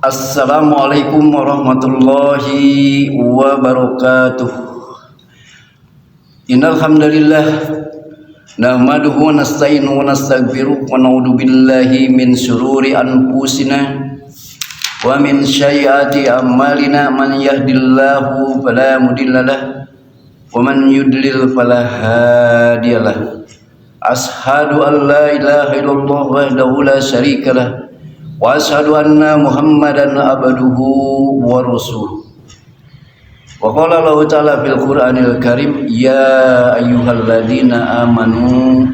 Assalamualaikum warahmatullahi wabarakatuh. Innal hamdalillah nahmaduhu wa nasta'inuhu wa nastaghfiruh wa na'udzu billahi min shururi anfusina wa min sayyiati a'malina. Man yahdihillahu fala mudhillalah wa man yudlil fala hadiyalah. Ashhadu an la ilaha illallah wahdahu la syarikalah wa asyhadu anna Muhammadan abduhu wa rasuluh. Wa qala Allah ta'ala fil Qur'anil Karim, ya ayyuhalladzina amanu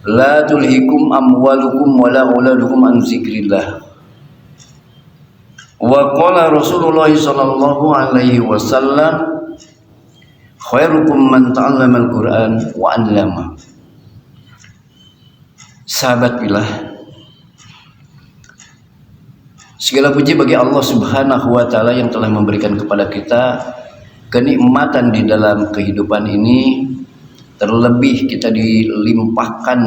la tulhikum amwalukum wala auladukum an dzikrillah. Wa qala Rasulullah sallallahu alaihi wasallam, khairukum man ta'allamal Qur'an wa 'allama. Sahabat billah, segala puji bagi Allah Subhanahu wa taala yang telah memberikan kepada kita kenikmatan di dalam kehidupan ini. Terlebih kita dilimpahkan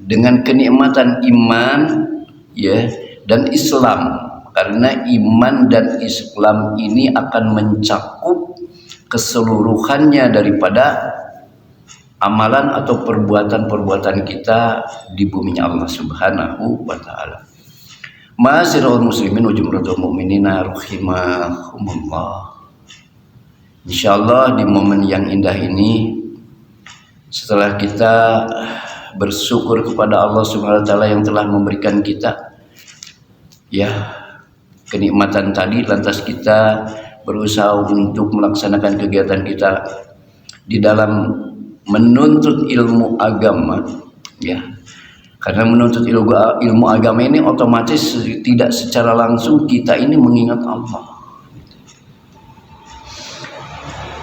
dengan kenikmatan iman, ya, dan Islam. Karena iman dan Islam ini akan mencakup keseluruhannya daripada amalan atau perbuatan-perbuatan kita di bumi Allah Subhanahu wa taala. Ma'asyiral muslimin wa jumratul mu'minina rahimahumullah. Insyaallah di momen yang indah ini, setelah kita bersyukur kepada Allah Subhanahu wa taala yang telah memberikan kita ya kenikmatan tadi, lantas kita berusaha untuk melaksanakan kegiatan kita di dalam menuntut ilmu agama, ya. Karena menuntut ilmu agama ini otomatis tidak secara langsung kita ini mengingat Allah.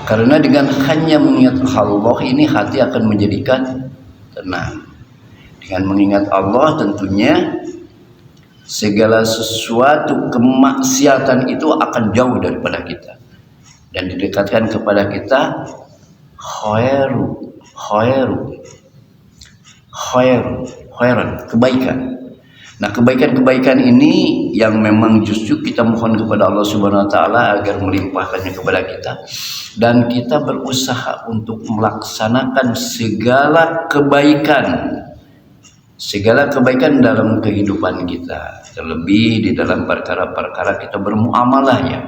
Karena dengan hanya mengingat Allah ini hati akan menjadikan tenang. Dengan mengingat Allah tentunya segala sesuatu kemaksiatan itu akan jauh daripada kita dan didekatkan kepada kita khairan, kebaikan. Nah, kebaikan-kebaikan ini yang memang justru kita mohon kepada Allah Subhanahu wa taala agar melimpahkannya kepada kita, dan kita berusaha untuk melaksanakan segala kebaikan dalam kehidupan kita, terlebih di dalam perkara-perkara kita bermuamalah, ya,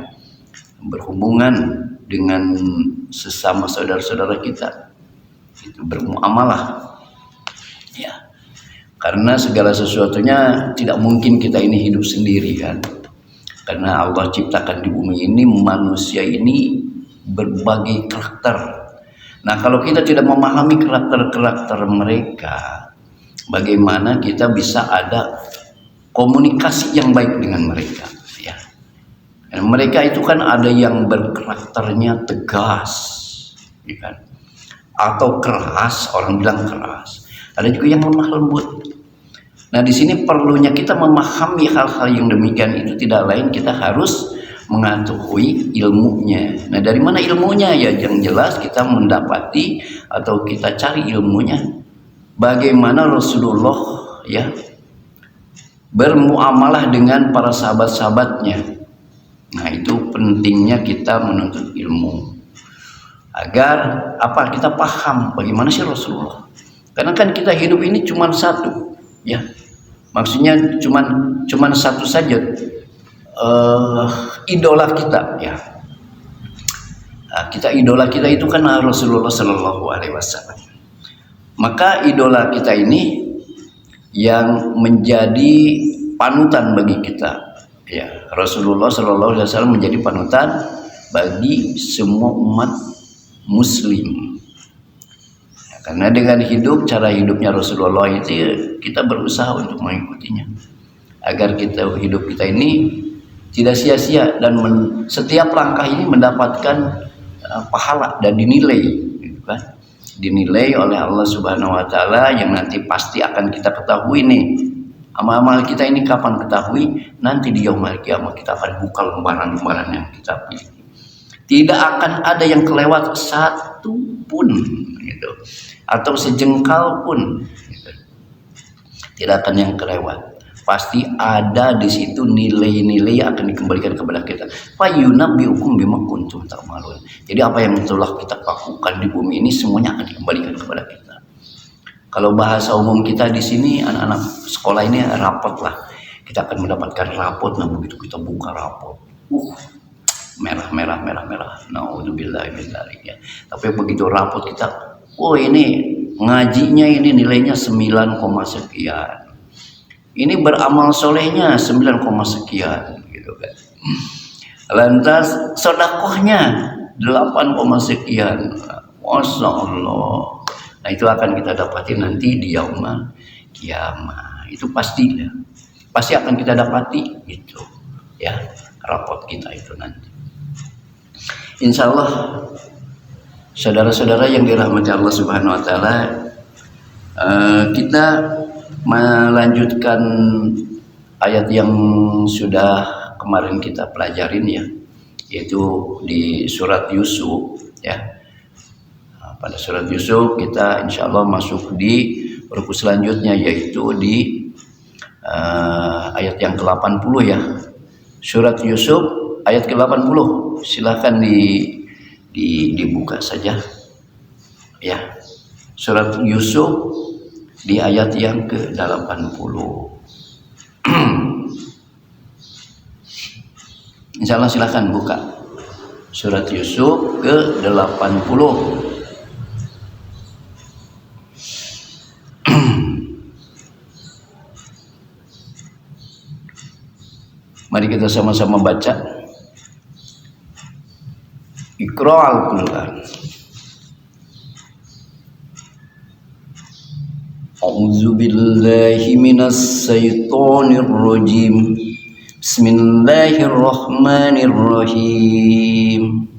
berhubungan dengan sesama saudara-saudara kita, itu bermuamalah, ya. Karena segala sesuatunya tidak mungkin kita ini hidup sendiri, kan. Karena Allah ciptakan di bumi ini manusia ini berbagai karakter. Nah, kalau kita tidak memahami karakter-karakter mereka, bagaimana kita bisa ada komunikasi yang baik dengan mereka, ya. Dan mereka itu kan ada yang berkarakternya tegas, ya kan? Atau keras, orang bilang keras. Ada juga yang lemah lembut. Nah, di sini perlunya kita memahami hal-hal yang demikian itu, tidak lain kita harus mengetahui ilmunya. Nah, dari mana ilmunya? Ya, yang jelas kita mendapati atau kita cari ilmunya bagaimana Rasulullah, ya, bermuamalah dengan para sahabat-sahabatnya. Nah, itu pentingnya kita menuntut ilmu agar apa, kita paham bagaimana sih Rasulullah. Karena kan kita hidup ini cuma satu, ya. Maksudnya cuma satu saja idola kita, ya. Nah, idola kita itu kan Rasulullah Shallallahu Alaihi Wasallam. Maka idola kita ini yang menjadi panutan bagi kita, ya. Rasulullah Shallallahu Alaihi Wasallam menjadi panutan bagi semua umat Muslim. Karena dengan cara hidupnya Rasulullah itu, kita berusaha untuk mengikutinya agar hidup kita ini tidak sia-sia dan setiap langkah ini mendapatkan pahala dan dinilai, gitu kan? Dinilai oleh Allah Subhanahu wa taala, yang nanti pasti akan kita ketahui nih. Amal-amal kita ini kapan ketahui? Nanti di yaumul kiamah kita akan buka lembaran-lembaran yang kita pilih. Tidak akan ada yang kelewat satu pun, gitu, atau sejengkal pun, gitu. Tidak akan yang kelewat. pasti ada di situ nilai-nilai yang akan dikembalikan kepada kita. Fayunabbiukum bima kuntum ta'malun. Jadi apa yang telah kita lakukan di bumi ini semuanya akan dikembalikan kepada kita. Kalau bahasa umum kita di sini anak-anak sekolah ini rapot lah. Kita akan mendapatkan rapot. Nah begitu kita buka rapot, merah. Naudzubillah min dzalik ya. Tapi begitu rapot kita, ini ngajinya ini nilainya 9, sekian. Ini beramal solehnya 9, sekian gitu kan. Lantas sedekahnya 8, sekian. Masya Allah. Nah itu akan kita dapati nanti di yaumul kiamah. Itu pasti akan kita dapati gitu ya, rapot kita itu nanti. Insya Allah saudara-saudara yang dirahmati Allah Subhanahu wa Ta'ala, kita melanjutkan ayat yang sudah kemarin kita pelajarin ya, yaitu di surat Yusuf ya. Pada surat Yusuf kita insya Allah masuk di ruku selanjutnya, yaitu di ayat yang ke-80 ya. Surat Yusuf ayat ke-80. Silahkan dibuka saja ya. Surat Yusuf di ayat yang ke-80. Insya Allah silahkan buka surat Yusuf ke-80. Mari kita sama-sama baca. Iqra'al Qur'an. A'udzu billahi minas syaitonir rajim. Bismillahirrahmanirrahim.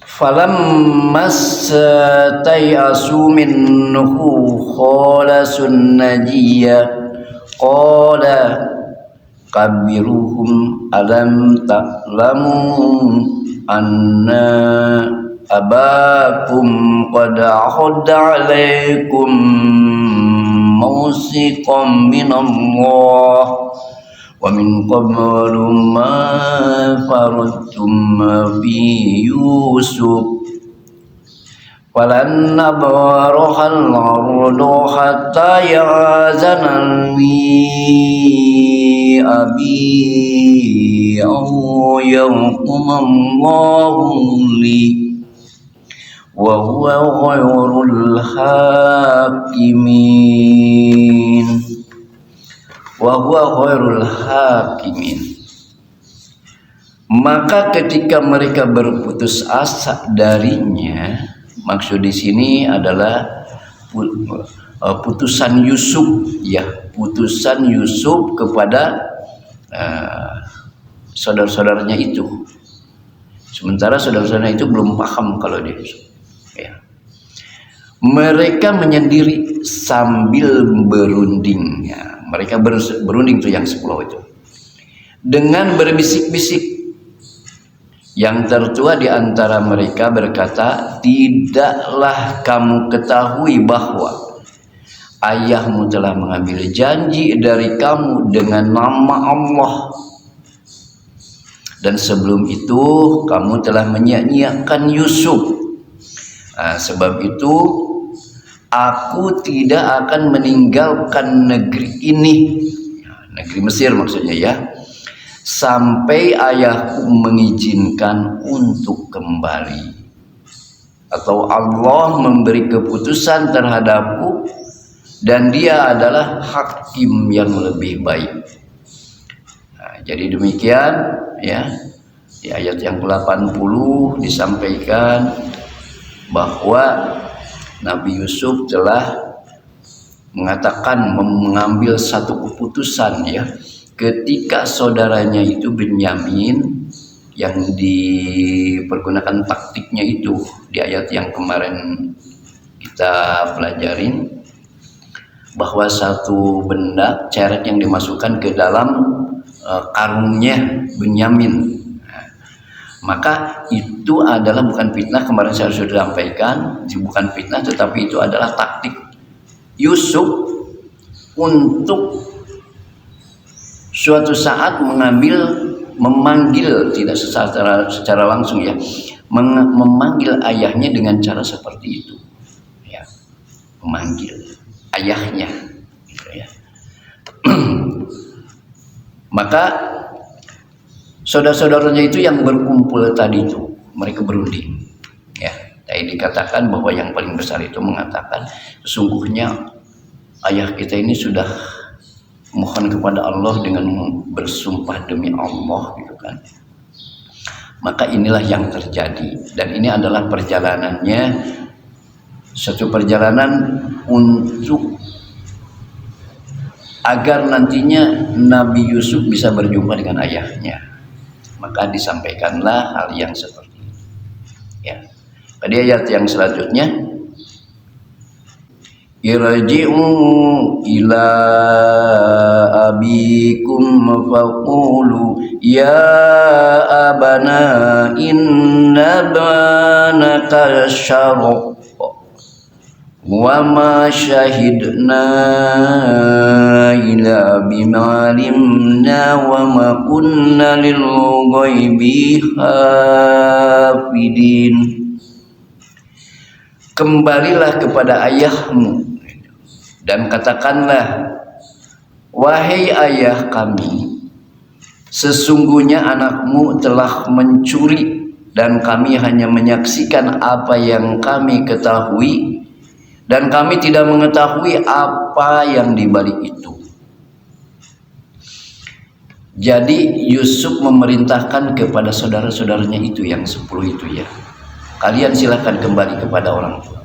Falamma stay'asu minhu khalasun najiyya qala kabiruhum alam ta'lamu anna abakum qad ahadda alaikum mawsiqan minallah wa min qablu ma faradtum fi Yusuf falan nabrahal ardu hatta ya'zana li abi aw yahkumallahu li wa huwa khairul hakimin. Maka ketika mereka berputus asa darinya, maksud di sini adalah putusan Yusuf ya, putusan Yusuf kepada saudara-saudaranya itu. Sementara saudara-saudaranya itu belum paham kalau dia ya. Mereka menyendiri sambil berunding ya. Mereka berunding tuh yang 10 itu dengan berbisik-bisik. Yang tertua di antara mereka berkata, tidaklah kamu ketahui bahwa ayahmu telah mengambil janji dari kamu dengan nama Allah, dan sebelum itu kamu telah menyia-nyiakan Yusuf. Sebab itu aku tidak akan meninggalkan negeri ini, negeri Mesir maksudnya ya, sampai ayahku mengizinkan untuk kembali, atau Allah memberi keputusan terhadapku dan dia adalah hakim yang lebih baik. Jadi demikian ya, di ayat yang ke-80 disampaikan bahwa Nabi Yusuf telah mengatakan, mengambil satu keputusan ya, ketika saudaranya itu Benyamin yang dipergunakan taktiknya itu di ayat yang kemarin kita pelajarin, bahwa satu benda ceret yang dimasukkan ke dalam karungnya Benyamin. Maka itu adalah bukan fitnah, kemarin saya sudah sampaikan, bukan fitnah, tetapi itu adalah taktik Yusuf untuk suatu saat memanggil tidak secara langsung ya, memanggil ayahnya dengan cara seperti itu ya, memanggil ayahnya gitu ya. Maka saudara-saudaranya itu yang berkumpul tadi itu mereka berunding ya. Tadi dikatakan bahwa yang paling besar itu mengatakan, sesungguhnya ayah kita ini sudah mohon kepada Allah dengan bersumpah demi Allah gitu kan. Maka inilah yang terjadi, dan ini adalah perjalanannya, satu perjalanan untuk agar nantinya Nabi Yusuf bisa berjumpa dengan ayahnya. Maka disampaikanlah hal yang seperti itu ya. Pada ayat yang selanjutnya, irji'u ila abikum faqulu ya abana inna banaka syarq wa ma syahidna ila bima alimna wa ma kunna lil ghaibi hafidin. Kembalilah kepada ayahmu dan katakanlah, wahai ayah kami, sesungguhnya anakmu telah mencuri dan kami hanya menyaksikan apa yang kami ketahui dan kami tidak mengetahui apa yang dibalik itu. Jadi Yusuf memerintahkan kepada saudara-saudaranya itu yang 10 itu ya, kalian silahkan kembali kepada orang tua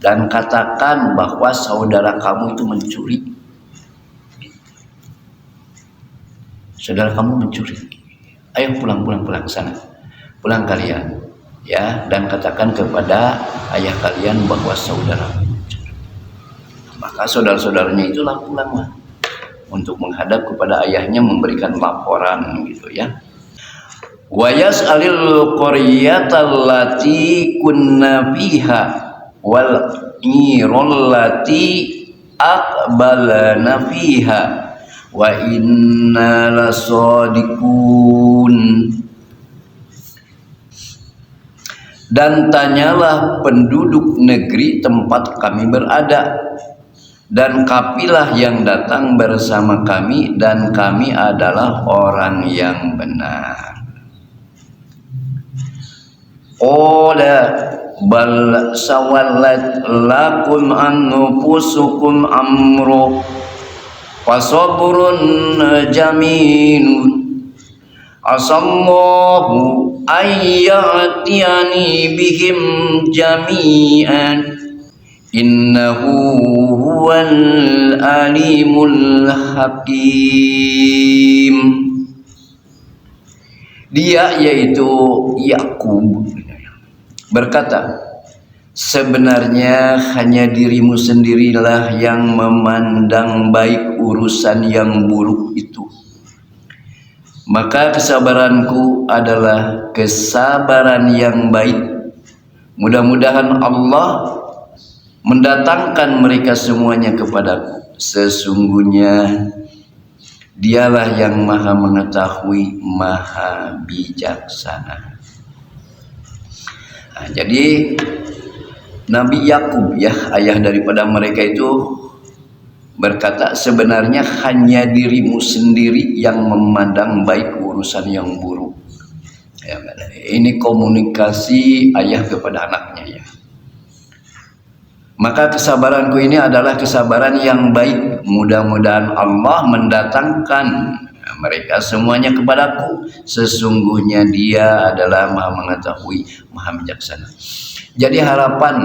dan katakan bahwa saudara kamu itu mencuri. Saudara kamu mencuri. Ayo pulang sana. Pulang kalian ya, dan katakan kepada ayah kalian bahwa saudara mencuri. Maka saudara-saudaranya itulah pulanglah untuk menghadap kepada ayahnya memberikan laporan gitu ya. Wa yas'alil qaryatal lati kunna fiha wal irul lati aqbalna fiha wa inna lasadiqun. Dan tanyalah penduduk negeri tempat kami berada, dan kafilah yang datang bersama kami, dan kami adalah orang yang benar. Qala bal sawallat lakum anfusukum amru fasabrun jamilun asallahu ayyatiyani bihim jami'an innahu huwal alimul hakim. Dia yaitu Yakub berkata, sebenarnya hanya dirimu sendirilah yang memandang baik urusan yang buruk itu. Maka kesabaranku adalah kesabaran yang baik. Mudah-mudahan Allah mendatangkan mereka semuanya kepadaku. Sesungguhnya Dialah yang maha mengetahui, maha bijaksana. Nah, jadi Nabi Yakub ya, ayah daripada mereka itu berkata, sebenarnya hanya dirimu sendiri yang memandang baik urusan yang buruk. Ya, ini komunikasi ayah kepada anaknya ya. Maka kesabaranku ini adalah kesabaran yang baik. Mudah-mudahan Allah mendatangkan mereka semuanya kepadaku. Sesungguhnya Dia adalah maha mengetahui, maha bijaksana. Jadi harapan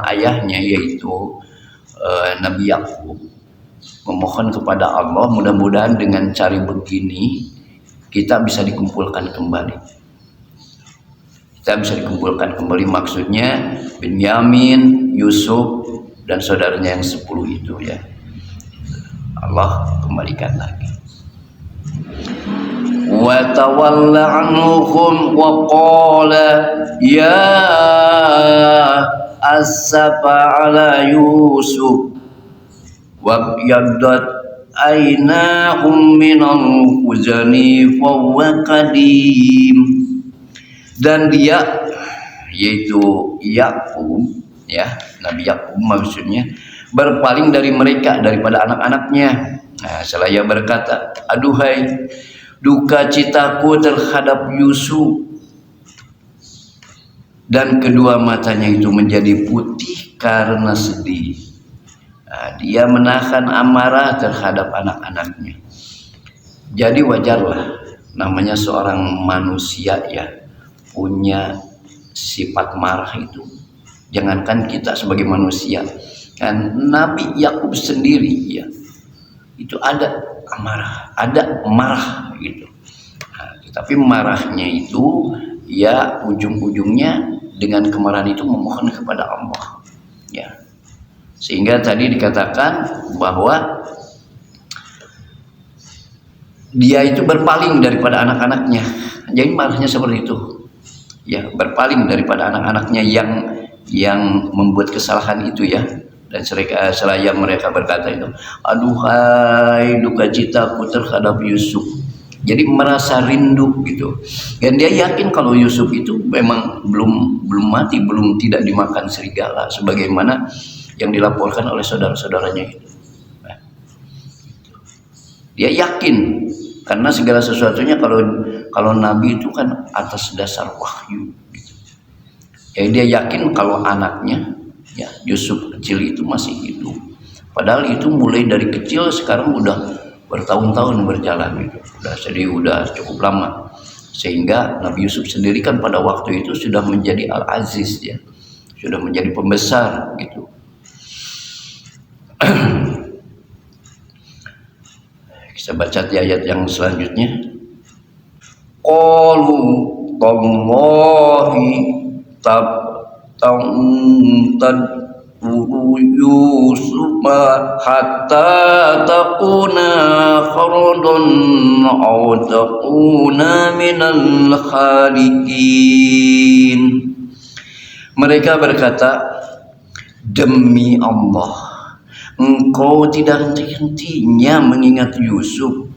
ayahnya yaitu Nabi Yakub memohon kepada Allah, mudah-mudahan dengan cara begini kita bisa dikumpulkan kembali. Kita bisa dikumpulkan kembali, maksudnya Binyamin, Yusuf dan saudaranya yang 10 itu ya. Allah kembalikan lagi. Wa tawalla anhum wa qala ya asafa ala Yusuf wa yaddat ainahum minal huzani fahuwa qadim. Dan dia, yaitu Yakub, ya, Nabi Yakub maksudnya, berpaling dari mereka, daripada anak-anaknya. Nah, seraya berkata, aduhai duka citaku terhadap Yusuf. Dan kedua matanya itu menjadi putih karena sedih. Nah, dia menahan amarah terhadap anak-anaknya. Jadi wajarlah, namanya seorang manusia ya, punya sifat marah itu. Jangankan kita sebagai manusia, kan Nabi Yakub sendiri ya, itu ada amarah, ada marah gitu. Nah, tapi marahnya itu ya ujung-ujungnya dengan kemarahan itu memohon kepada Allah ya. Sehingga tadi dikatakan bahwa dia itu berpaling daripada anak-anaknya. Jadi marahnya seperti itu ya, berpaling daripada anak-anaknya yang membuat kesalahan itu ya. Dan seraya mereka berkata itu, aduhai duka citaku terhadap Yusuf. Jadi merasa rindu gitu. Dan dia yakin kalau Yusuf itu memang belum mati, belum tidak dimakan serigala sebagaimana yang dilaporkan oleh saudara-saudaranya itu. Nah, dia yakin karena segala sesuatunya kalau Nabi itu kan atas dasar wahyu gitu. Jadi dia yakin kalau anaknya ya Yusuf kecil itu masih hidup. Padahal itu mulai dari kecil sekarang udah bertahun-tahun berjalan gitu. Udah cukup lama. Sehingga Nabi Yusuf sendiri kan pada waktu itu sudah menjadi Al-Aziz ya. Sudah menjadi pembesar gitu. Kita baca di ayat yang selanjutnya. Qalu tallahi Yusuf hatta takuna khardun aw takuna minal khaliqin. Mereka berkata, demi Allah, engkau tidak henti-hentinya mengingat Yusuf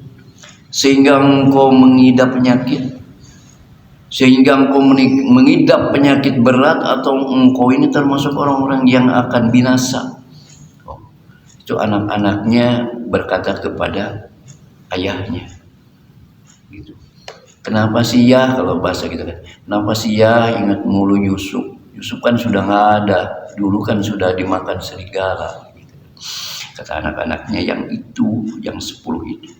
sehingga engkau mengidap penyakit, sehingga engkau mengidap penyakit berat, atau engkau ini termasuk orang-orang yang akan binasa. Itu anak-anaknya berkata kepada ayahnya gitu. Kenapa sih ya, kalau bahasa kita kan, kenapa sih ya ingat mulu Yusuf? Yusuf kan sudah nggak ada, dulu kan sudah dimakan serigala gitu. Kata anak-anaknya yang 10 itu.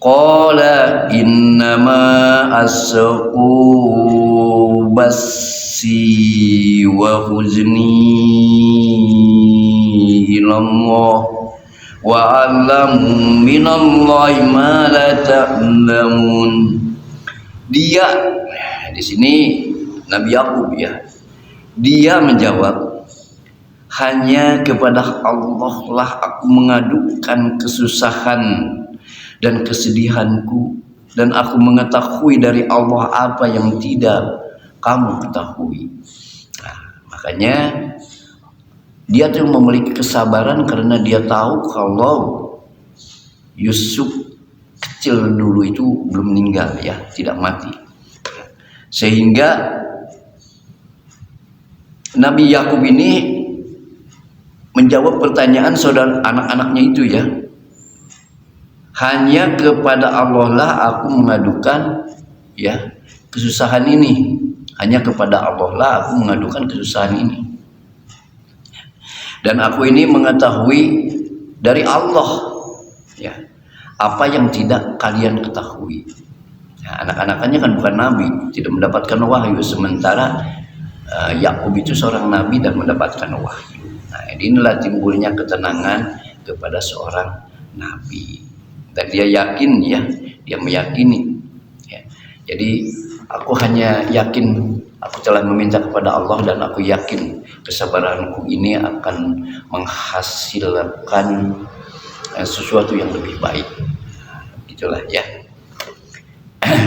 Qala innama asqu basi wa huzni ilallah wa alamu minallahi ma la ta'lamun. Dia di sini Nabi Yakub ya, dia menjawab, hanya kepada Allah lah aku mengadukan kesusahan dan kesedihanku, dan aku mengetahui dari Allah apa yang tidak kamu ketahui. Nah, makanya dia tuh memiliki kesabaran karena dia tahu kalau Yusuf kecil dulu itu belum meninggal ya, tidak mati. Sehingga Nabi Yakub ini menjawab pertanyaan saudara anak-anaknya itu ya. Hanya kepada Allah lah aku mengadukan ya kesusahan ini. Hanya kepada Allah lah aku mengadukan kesusahan ini. Dan aku ini mengetahui dari Allah ya apa yang tidak kalian ketahui. Nah, anak-anaknya kan bukan nabi, tidak mendapatkan wahyu, sementara Yakub itu seorang nabi dan mendapatkan wahyu. Nah, inilah timbulnya ketenangan kepada seorang nabi. Dan dia yakin ya, dia meyakini ya. Jadi aku hanya yakin, aku telah meminta kepada Allah dan aku yakin kesabaranku ini akan menghasilkan sesuatu yang lebih baik. Itulah ya.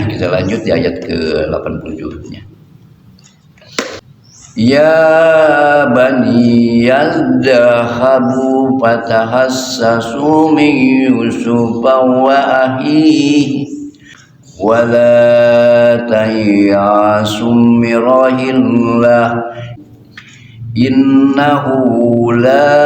Kita lanjut di ayat ke-87-nya. Ya bani yadhahabu fatahassasu min Yusufa wa ahihi wa la tayassum min rahillah innahu la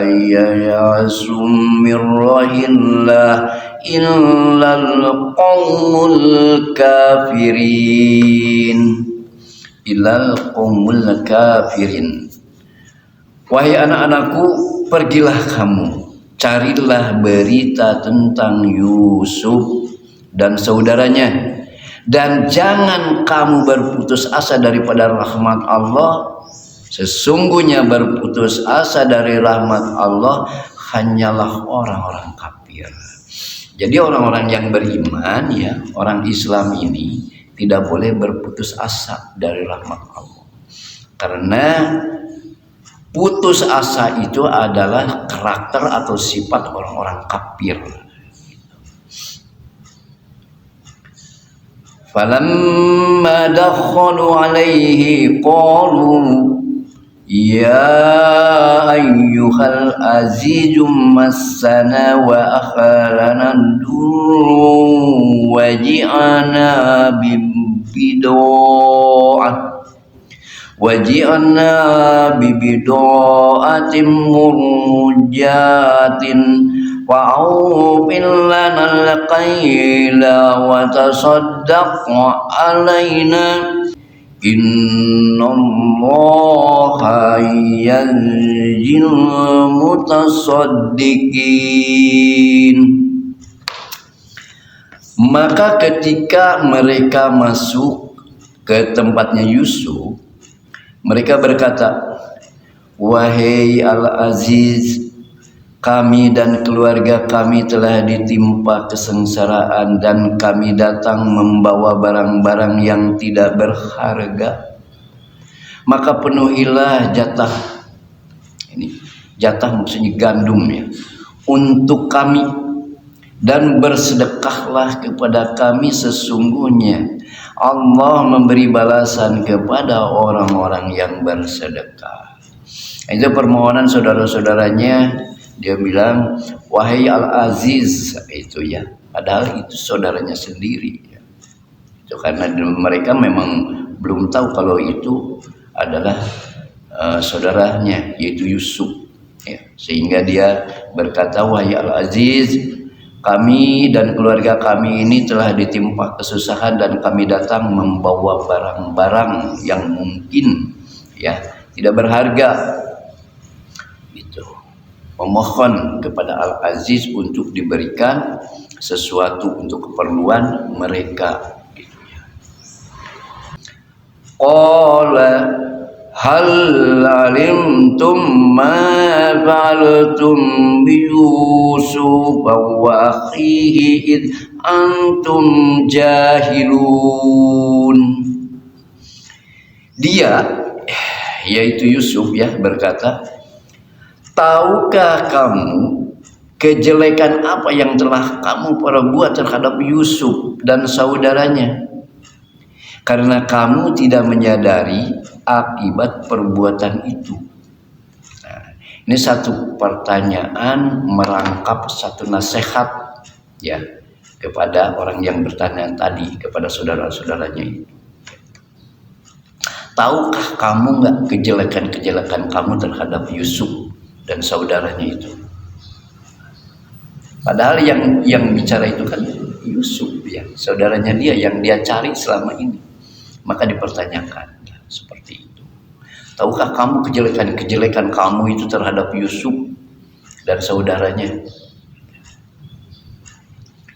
yayassum min rahillah illal qaumul kafirin. Ilal qaumul kafirin. Wahai anak-anakku, pergilah kamu, carilah berita tentang Yusuf dan saudaranya, dan jangan kamu berputus asa daripada rahmat Allah. Sesungguhnya berputus asa dari rahmat Allah hanyalah orang-orang kafir. Jadi orang-orang yang beriman, ya, orang Islam ini tidak boleh berputus asa dari rahmat Allah, karena putus asa itu adalah karakter atau sifat orang-orang kafir. Falamma dakhalu alaihi qalu ya ayyuhal azizum massana wa akhalana waji'ana bibida'atin murjatin fa'awfil lana al-qayla wa tasaddaq alaina innallaha yajzil mutasaddiqin. Maka ketika mereka masuk ke tempatnya Yusuf, mereka berkata, wahai Al-Aziz, kami dan keluarga kami telah ditimpa kesengsaraan dan kami datang membawa barang-barang yang tidak berharga. Maka penuhilah jatah, ini jatah maksudnya gandum, ya, untuk kami, dan bersedekahlah kepada kami, sesungguhnya Allah memberi balasan kepada orang-orang yang bersedekah. Itu permohonan saudara-saudaranya. Dia bilang, wahai Al-Aziz, itu ya, padahal itu saudaranya sendiri, ya. Itu karena mereka memang belum tahu kalau itu adalah saudaranya, yaitu Yusuf, ya. Sehingga dia berkata, wahai Al-Aziz, kami dan keluarga kami ini telah ditimpa kesusahan dan kami datang membawa barang-barang yang mungkin, ya, tidak berharga. Itu memohon kepada Al-Aziz untuk diberikan sesuatu untuk keperluan mereka, gitu, ya. Qala hal alimtum ma fa'altum bi Yusuf wa akhihi id antum jahilun. Dia, yaitu Yusuf, ya, berkata, tahukah kamu kejelekan apa yang telah kamu perbuat terhadap Yusuf dan saudaranya, karena kamu tidak menyadari akibat perbuatan itu. Nah, ini satu pertanyaan merangkap satu nasihat, ya, kepada orang yang bertanya tadi, kepada saudara-saudaranya itu. Tahukah kamu nggak kejelekan-kejelekan kamu terhadap Yusuf dan saudaranya itu? Padahal yang bicara itu kan Yusuf, ya, saudaranya dia yang dia cari selama ini. Maka dipertanyakan seperti itu. Tahukah kamu kejelekan-kejelekan kamu itu terhadap Yusuf dan saudaranya?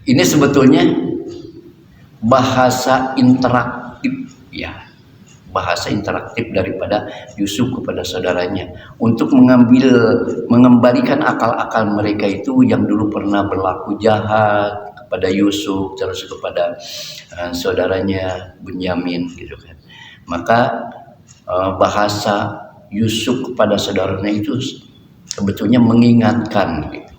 Ini sebetulnya bahasa interaktif, ya, bahasa interaktif daripada Yusuf kepada saudaranya untuk mengembalikan akal-akal mereka itu yang dulu pernah berlaku jahat kepada Yusuf, terus kepada saudaranya Bunyamin, gitu kan. Maka bahasa Yusuf kepada saudaranya itu sebetulnya mengingatkan, gitu.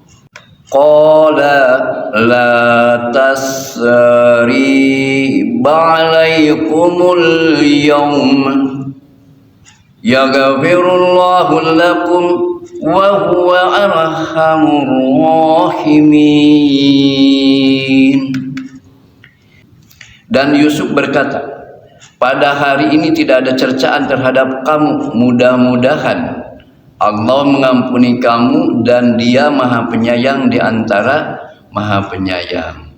qala la tasriba alaikumul yawma yaghfirullahu lakum wa huwa arhamur rahimin. Dan Yusuf berkata, pada hari ini tidak ada cercaan terhadap kamu, mudah-mudahan Allah mengampuni kamu dan Dia Maha Penyayang di antara Maha Penyayang.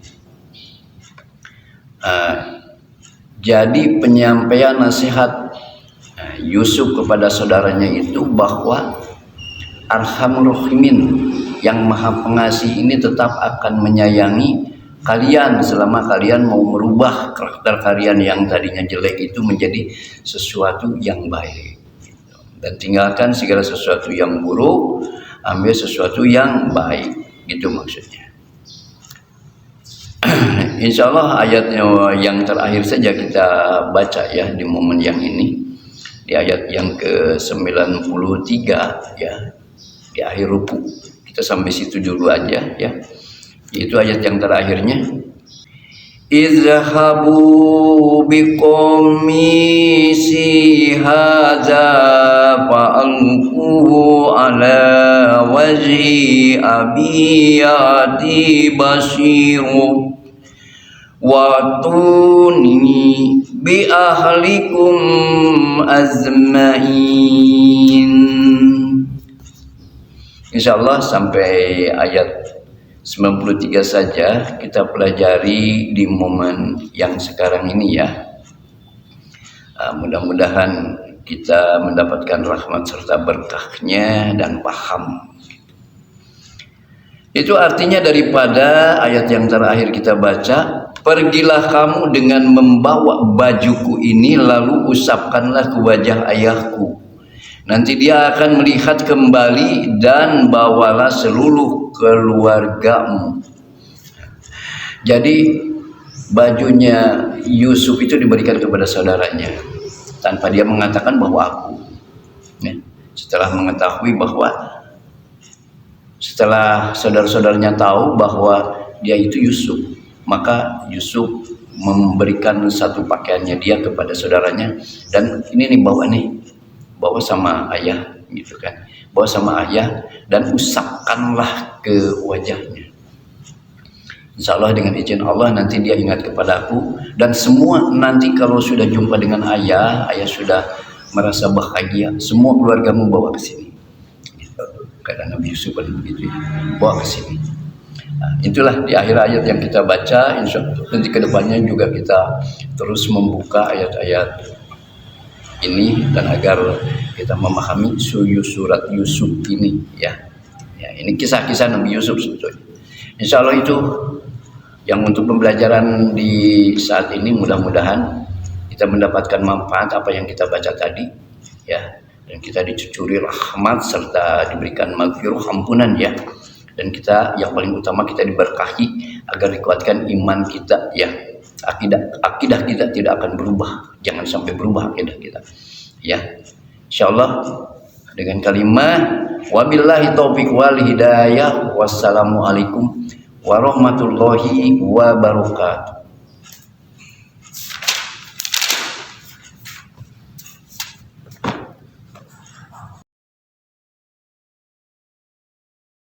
Jadi penyampaian nasihat Yusuf kepada saudaranya itu bahwa Arhamur Rahimin, yang Maha Pengasih ini tetap akan menyayangi kalian selama kalian mau merubah karakter kalian yang tadinya jelek itu menjadi sesuatu yang baik, dan tinggalkan segala sesuatu yang buruk, ambil sesuatu yang baik, gitu maksudnya. Insya Allah ayatnya yang terakhir saja kita baca ya di momen yang ini, di ayat yang ke-93 ya, di akhir ruku. Kita sampai situ dulu aja ya. Itu ayat yang terakhirnya, izhabu biqamisi hadza fa'alquhu ala wajhi abiyati basiru wa tuni bi ahlikum azmain. Insyaallah sampai ayat 93 saja kita pelajari di momen yang sekarang ini ya. Mudah-mudahan kita mendapatkan rahmat serta berkahnya dan paham. Itu artinya daripada ayat yang terakhir kita baca, pergilah kamu dengan membawa bajuku ini lalu usapkanlah ke wajah ayahku. Nanti dia akan melihat kembali dan bawalah seluruh keluargamu. Jadi bajunya Yusuf itu diberikan kepada saudaranya tanpa dia mengatakan bahwa aku. Setelah mengetahui bahwa setelah saudara-saudaranya tahu bahwa dia itu Yusuf, maka Yusuf memberikan satu pakaiannya dia kepada saudaranya, dan ini nih bawa sama ayah gitu kan, bawa sama ayah dan usapkanlah ke wajahnya. Insya Allah dengan izin Allah nanti dia ingat kepadaku, dan semua nanti kalau sudah jumpa dengan ayah sudah merasa bahagia, semua keluargamu bawa ke sini. Gitu. Kata Nabi Yusuf begitu, bawa ke sini. Nah, itulah di akhir ayat yang kita baca. Insya Allah nanti kedepannya juga kita terus membuka ayat-ayat ini dan agar kita memahami surat Yusuf ini ya. Ini kisah-kisah Nabi Yusuf sebetulnya. Insya Allah itu yang untuk pembelajaran di saat ini, mudah-mudahan kita mendapatkan manfaat apa yang kita baca tadi ya, dan kita dicucuri rahmat serta diberikan maghfirah, ampunan ya, dan kita yang paling utama kita diberkahi agar dikuatkan iman kita ya. Akidah kita tidak akan berubah, jangan sampai berubah akidah kita ya. Insyaallah dengan kalimat wabillahi taufiq wal hidayah, wassalamualaikum warahmatullahi wabarakatuh.